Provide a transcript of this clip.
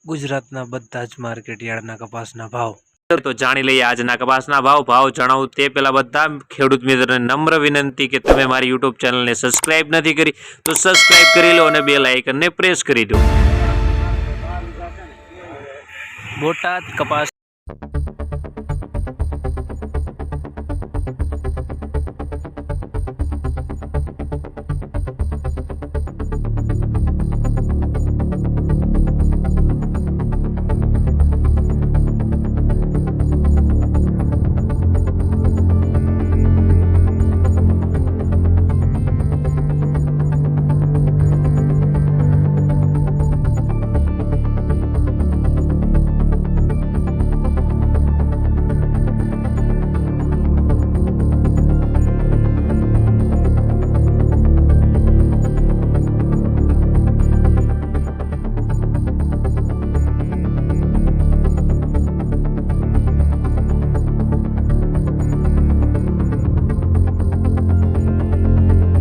ગુજરાતના બધા જ માર્કેટયાર્ડના કપાસના ભાવ તો જાણી લઈએ આજના કપાસના ભાવ જણાવું તે પહેલા બધા ખેડૂત મિત્રોને નમ્ર વિનંતી કે તમે મારી YouTube ચેનલને સબસ્ક્રાઇબ નથી કરી તો સબસ્ક્રાઇબ કરી લો અને બેલ આઇકનને પ્રેસ કરી દો। બોટાદ કપાસ